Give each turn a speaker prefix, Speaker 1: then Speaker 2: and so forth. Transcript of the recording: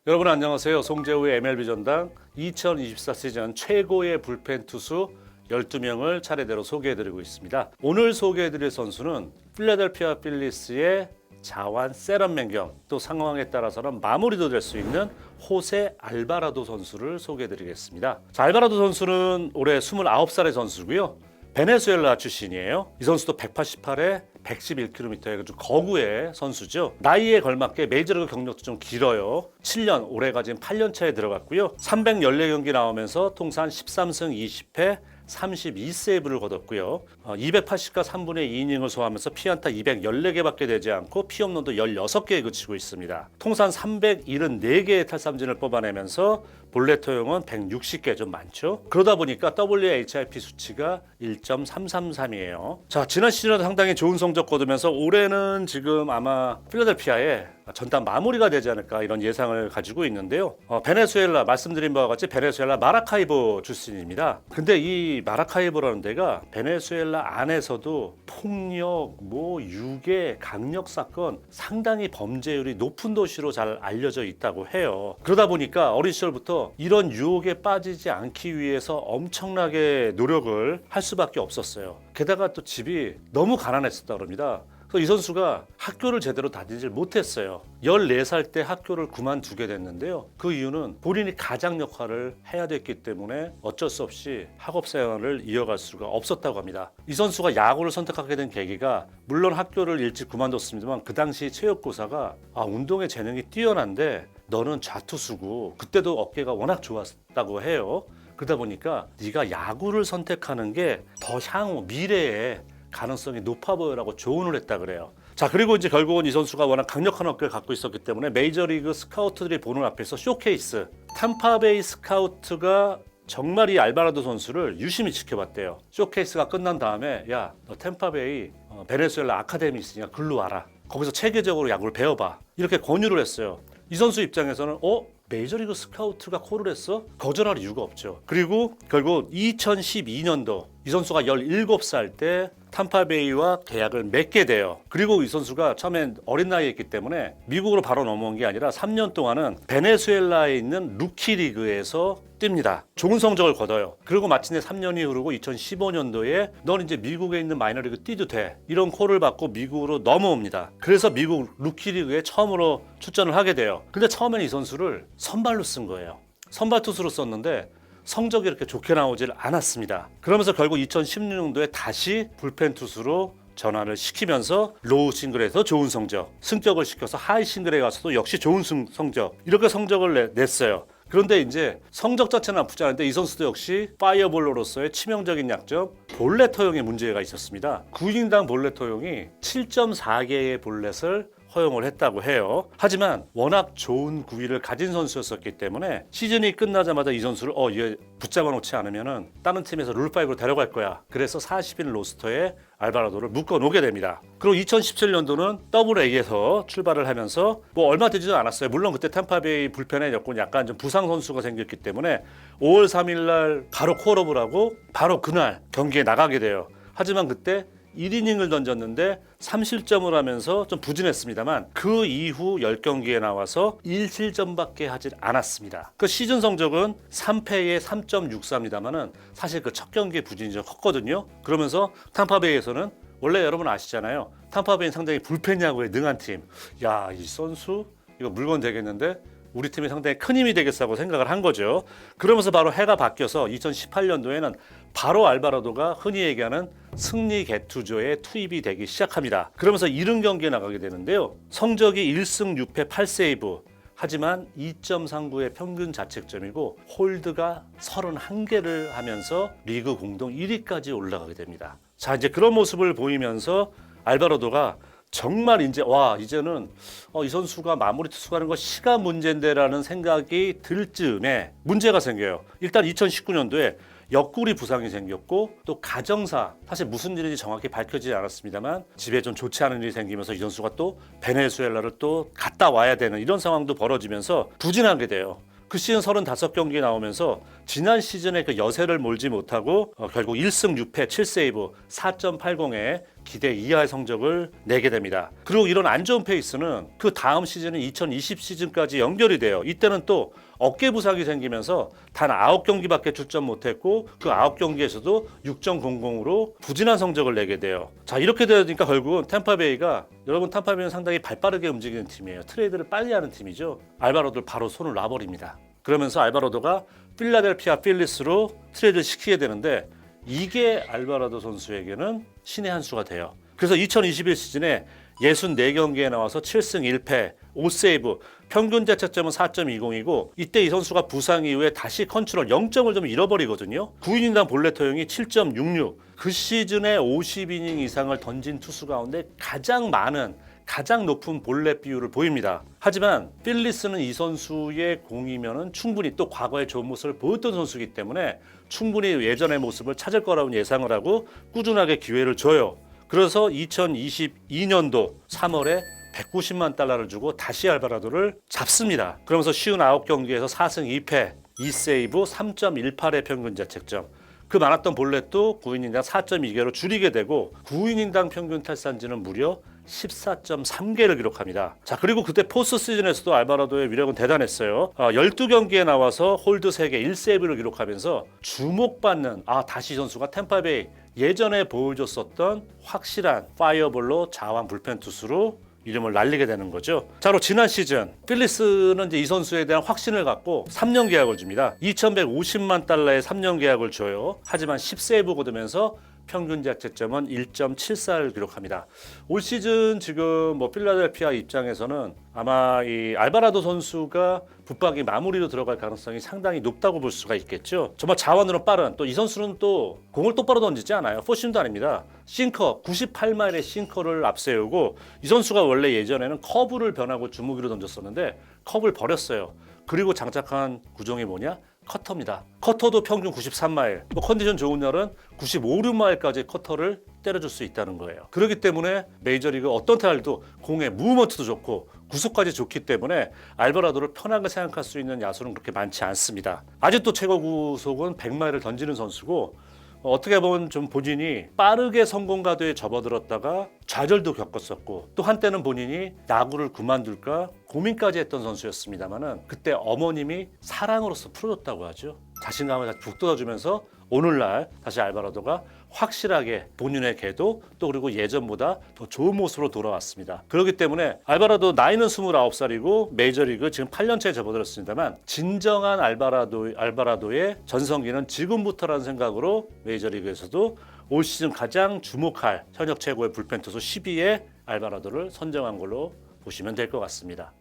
Speaker 1: 여러분 안녕하세요. 송재우의 MLB 전당 2024 시즌 최고의 불펜 투수 12명을 차례대로 소개해드리고 있습니다. 오늘 소개해드릴 선수는 필라델피아 필리스의 자완 세런맨경, 또 상황에 따라서는 마무리도 될 수 있는 호세 알바라도 선수를 소개해드리겠습니다. 자, 알바라도 선수는 올해 29살의 선수고요. 베네수엘라 출신이에요. 이 선수도 188에 111km의 아주 거구의 선수죠. 나이에 걸맞게 메이저리그 경력도 좀 길어요. 7년, 올해가 지금 8년 차에 들어갔고요. 314경기 나오면서 통산 13승 20패 32세이브를 거뒀고요. 280과 3분의 2이닝을 소화하면서 피안타 214개밖에 되지 않고 피홈런도 16개에 그치고 있습니다. 통산 374개의 탈삼진을 뽑아내면서 볼넷 허용은 160개, 좀 많죠. 그러다 보니까 WHIP 수치가 1.333이에요. 자, 지난 시즌에도 상당히 좋은 성적 거두면서 올해는 지금 아마 필라델피아에 전담 마무리가 되지 않을까 이런 예상을 가지고 있는데요. 베네수엘라, 말씀드린 바와 같이 베네수엘라 마라카이보 출신입니다. 근데 이 마라카이보라는 데가 베네수엘라 안에서도 폭력, 유괴, 강력 사건 상당히 범죄율이 높은 도시로 잘 알려져 있다고 해요. 그러다 보니까 어린 시절부터 이런 유혹에 빠지지 않기 위해서 엄청나게 노력을 할 수밖에 없었어요. 게다가 또 집이 너무 가난했었다고 합니다. 그래서 이 선수가 학교를 제대로 다니질 못했어요. 14살 때 학교를 그만두게 됐는데요. 그 이유는 본인이 가장 역할을 해야 됐기 때문에 어쩔 수 없이 학업 생활을 이어갈 수가 없었다고 합니다. 이 선수가 야구를 선택하게 된 계기가, 물론 학교를 일찍 그만뒀습니다만 그 당시 체육교사가 운동에 재능이 뛰어난데 너는 좌투수고, 그때도 어깨가 워낙 좋았다고 해요. 그러다 보니까 네가 야구를 선택하는 게 더 향후 미래에 가능성이 높아 보여라고 조언을 했다 그래요. 자, 그리고 이제 결국은 이 선수가 워낙 강력한 어깨를 갖고 있었기 때문에 메이저리그 스카우트들이 보는 앞에서 쇼케이스, 탐파베이 스카우트가 정말 이 알바라도 선수를 유심히 지켜봤대요. 쇼케이스가 끝난 다음에, 야, 너 템파베이 베네수엘라 아카데미 있으니까 글로 와라. 거기서 체계적으로 야구를 배워봐. 이렇게 권유를 했어요. 이 선수 입장에서는 메이저리그 스카우트가 콜을 했어? 거절할 이유가 없죠. 그리고 결국 2012년도 이 선수가 17살 때 탐파베이와 계약을 맺게 돼요. 그리고 이 선수가 처음엔 어린 나이에 있기 때문에 미국으로 바로 넘어온 게 아니라 3년 동안은 베네수엘라에 있는 루키 리그에서 뜁니다. 좋은 성적을 거둬요. 그리고 마침내 3년이 흐르고 2015년도에 넌 이제 미국에 있는 마이너리그 뛰도 돼, 이런 콜을 받고 미국으로 넘어옵니다. 그래서 미국 루키 리그에 처음으로 출전을 하게 돼요. 근데 처음에는 이 선수를 선발로 쓴 거예요. 선발 투수로 썼는데 성적이 이렇게 좋게 나오질 않았습니다. 그러면서 결국 2016년도에 다시 불펜 투수로 전환을 시키면서 로우 싱글에서 좋은 성적, 승격을 시켜서 하이 싱글에 가서도 역시 좋은 성적, 이렇게 성적을 냈어요. 그런데 이제 성적 자체는 나쁘지 않은데 이 선수도 역시 파이어볼로로서의 치명적인 약점, 볼넷 허용에 문제가 있었습니다. 9인당 볼넷 허용이 7.4개의 볼넷을 허용을 했다고 해요. 하지만 워낙 좋은 구위를 가진 선수였었기 때문에 시즌이 끝나자마자 이 선수를 얘 붙잡아 놓지 않으면은 다른 팀에서 룰5로 데려갈 거야. 그래서 40인 로스터에 알바라도를 묶어 놓게 됩니다. 그리고 2017년도는 AA 에서 출발을 하면서 얼마 되지도 않았어요. 물론 그때 탐파베이 불펜에 약간 좀 부상 선수가 생겼기 때문에 5월 3일 날 바로 콜업을 하고 바로 그날 경기에 나가게 돼요. 하지만 그때 1이닝을 던졌는데 3실점을 하면서 좀 부진했습니다만 그 이후 10경기에 나와서 1실점밖에 하질 않았습니다. 그 시즌 성적은 3패에 3.64입니다만은 사실 그 첫 경기의 부진이 좀 컸거든요. 그러면서 탐파베이에서는 원래 여러분 아시잖아요. 탐파베이는 상당히 불펜 야구에 능한 팀. 야, 이 선수 이거 물건 되겠는데? 우리 팀이 상당히 큰 힘이 되겠다고 생각을 한 거죠. 그러면서 바로 해가 바뀌어서 2018년도에는 바로 알바라도가 흔히 얘기하는 승리 개투조에 투입이 되기 시작합니다. 그러면서 70경기에 나가게 되는데요. 성적이 1승 6패 8세이브, 하지만 2.39의 평균 자책점이고 홀드가 31개를 하면서 리그 공동 1위까지 올라가게 됩니다. 자, 이제 그런 모습을 보이면서 알바라도가 정말 이제는 이 선수가 마무리 투수가 하는 거 시간 문제인데라는 생각이 들 즈음에 문제가 생겨요. 일단 2019년도에 옆구리 부상이 생겼고, 또 가정사, 사실 무슨 일인지 정확히 밝혀지지 않았습니다만 집에 좀 좋지 않은 일이 생기면서 이 선수가 또 베네수엘라를 또 갔다 와야 되는 이런 상황도 벌어지면서 부진하게 돼요. 그 시즌 35경기에 나오면서 지난 시즌에 그 여세를 몰지 못하고 결국 1승 6패 7세이브 4.80의 기대 이하의 성적을 내게 됩니다. 그리고 이런 안 좋은 페이스는 그 다음 시즌인 2020 시즌까지 연결이 돼요. 이때는 또 어깨 부상이 생기면서 단 9경기밖에 출전 못했고 그 9경기에서도 6.00으로 부진한 성적을 내게 돼요. 자, 이렇게 되니까 결국은 템파베이가, 여러분 템파베이는 상당히 발빠르게 움직이는 팀이에요. 트레이드를 빨리 하는 팀이죠. 알바로도를 바로 손을 놔버립니다. 그러면서 알바로도가 필라델피아 필리스로 트레이드를 시키게 되는데 이게 알바라도 선수에게는 신의 한 수가 돼요. 그래서 2021 시즌에 64경기에 나와서 7승 1패, 5세이브, 평균 자책점은 4.20이고 이때 이 선수가 부상 이후에 다시 컨트롤 0점을 좀 잃어버리거든요. 9이닝당 볼넷 허용이 7.66. 그 시즌에 50이닝 이상을 던진 투수 가운데 가장 높은 볼넷 비율을 보입니다. 하지만 필리스는 이 선수의 공이면은 충분히 또 과거의 좋은 모습을 보였던 선수이기 때문에 충분히 예전의 모습을 찾을 거라고 예상을 하고 꾸준하게 기회를 줘요. 그래서 2022년도 3월에 190만 달러를 주고 다시 알바라도를 잡습니다. 그러면서 59경기에서 4승 2패, 2세이브, 3.18의 평균 자책점. 그 많았던 볼넷도 9이닝당 4.2개로 줄이게 되고 9이닝당 평균 탈삼진은 무려 14.3개를 기록합니다. 자, 그리고 그때 포스트 시즌에서도 알바라도의 위력은 대단했어요. 12경기에 나와서 홀드 3개, 1세이브를 기록하면서 주목받는 다시 선수가 템파베이 예전에 보여줬었던 확실한 파이어볼로 자완 불펜 투수로 이름을 날리게 되는 거죠. 자, 그리고 지난 시즌 필리스는 이제 이 선수에 대한 확신을 갖고 3년 계약을 줍니다. 2,150만 달러의 3년 계약을 줘요. 하지만 10세이브 거두면서 평균 자책점은 1.74를 기록합니다. 올 시즌 지금 필라델피아 입장에서는 아마 이 알바라도 선수가 붙박이 마무리로 들어갈 가능성이 상당히 높다고 볼 수가 있겠죠. 정말 자원으로 빠른, 또 이 선수는 또 공을 똑바로 던지지 않아요. 포심도 아닙니다. 싱커, 98마일의 싱커를 앞세우고 이 선수가 원래 예전에는 커브를 변하고 주무기로 던졌었는데 커브를 버렸어요. 그리고 장착한 구종이 뭐냐? 커터입니다. 커터도 평균 93마일, 컨디션 좋은 날은 95, 6마일까지 커터를 때려줄 수 있다는 거예요. 그렇기 때문에 메이저리그 어떤 타율도 공의 무브먼트도 좋고 구속까지 좋기 때문에 알바라도를 편하게 생각할 수 있는 야수는 그렇게 많지 않습니다. 아직도 최고 구속은 100마일을 던지는 선수고 어떻게 보면 좀 본인이 빠르게 성공 가도에 접어들었다가 좌절도 겪었었고 또 한때는 본인이 야구를 그만둘까 고민까지 했던 선수였습니다만은 그때 어머님이 사랑으로서 풀어줬다고 하죠. 자신감을 다시 북돋아주면서 오늘날 다시 알바라도가 확실하게 본인의 궤도 또 그리고 예전보다 더 좋은 모습으로 돌아왔습니다. 그렇기 때문에 알바라도 나이는 29살이고 메이저리그 지금 8년차에 접어들었습니다만 진정한 알바라도의 전성기는 지금부터라는 생각으로 메이저리그에서도 올 시즌 가장 주목할 현역 최고의 불펜 투수 10위에 알바라도를 선정한 걸로 보시면 될 것 같습니다.